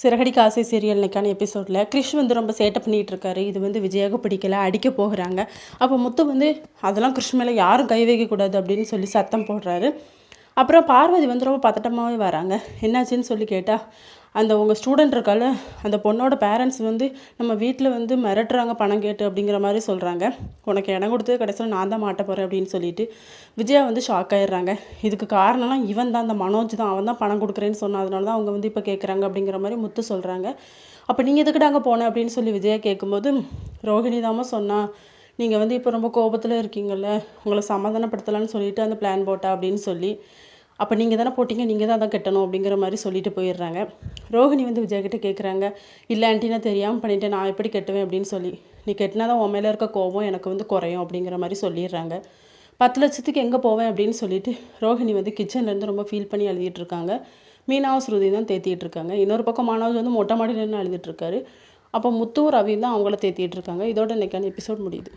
சிறகடிக்க ஆசை சீரியல் இன்னைக்கான எபிசோடில் கிறிஷ் வந்து ரொம்ப சேட்டை பண்ணிகிட்டு இருக்காரு. இது வந்து விஜயாவுக்கு பிடிக்கல, அடிக்க போகிறாங்க. அப்போ முத்து வந்து அதெல்லாம் கிறிஷ் மேலே யாரும் கை வைக்கக்கூடாது அப்படின்னு சொல்லி சத்தம் போடுறாரு. அப்புறம் பார்வதி வந்து ரொம்ப பதட்டமாகவே வராங்க. என்னாச்சுன்னு சொல்லி கேட்டால், அந்த உங்கள் ஸ்டூடெண்ட் இருக்கால, அந்த பொண்ணோட பேரண்ட்ஸ் வந்து நம்ம வீட்டில் வந்து மிரட்டுறாங்க பணம் கேட்டு அப்படிங்கிற மாதிரி சொல்கிறாங்க. உனக்கு இடம் கொடுத்தது கடைசியில் நான் தான் மாட்ட போகிறேன் அப்படின்னு சொல்லிட்டு விஜயா வந்து ஷாக் ஆயிடுறாங்க. இதுக்கு காரணம்லாம் இவன் தான், அந்த மனோஜ் தான், அவன் தான் பணம் கொடுக்குறேன்னு சொன்னான், அதனால தான் அவங்க வந்து இப்போ கேட்குறாங்க அப்படிங்கிற மாதிரி முத்து சொல்கிறாங்க. அப்போ நீங்கள் எதுக்கிட்ட அங்கே போனேன் அப்படின்னு சொல்லி விஜயா கேட்கும்போது, ரோஹிணி தாம்மா சொன்னா, நீங்கள் வந்து இப்போ ரொம்ப கோபத்தில் இருக்கீங்கள்ல, உங்களை சமாதானப்படுத்தலான்னு சொல்லிட்டு அந்த பிளான் போட்டா அப்படின்னு சொல்லி, அப்போ நீங்கள் தானே போட்டிங்க, நீங்கள் தான் கட்டணும் அப்படிங்கிற மாதிரி சொல்லிட்டு போயிடுறாங்க. ரோஹிணி வந்து விஜயா கிட்டே கேட்குறாங்க, இல்லை ஆண்டி நான் தெரியாமல் பண்ணிவிட்டேன், நான் எப்படி கட்டுவேன் அப்படின்னு சொல்லி. நீ கட்டினா தான் உன் மேலே இருக்க கோபம் எனக்கு வந்து குறையும் அப்படிங்கிற மாதிரி சொல்லிடுறாங்க. 10 லட்சத்துக்கு எங்கே போவேன் அப்படின்னு சொல்லிட்டு ரோஹிணி வந்து கிச்சன்லேருந்து ரொம்ப ஃபீல் பண்ணி எழுதிட்டு இருக்காங்க. மீனாவும் ஸ்ருதி தான் தேத்திட்டு இருக்காங்க. இன்னொரு பக்கம் மாணவர் வந்து மொட்டை மாடியிலேருந்து எழுதிட்டு இருக்காரு. அப்போ முத்து ரவி தான் அவங்கள தேத்திட்டு இருக்காங்க. இதோட இன்னைக்கான எபிசோட் முடியுது.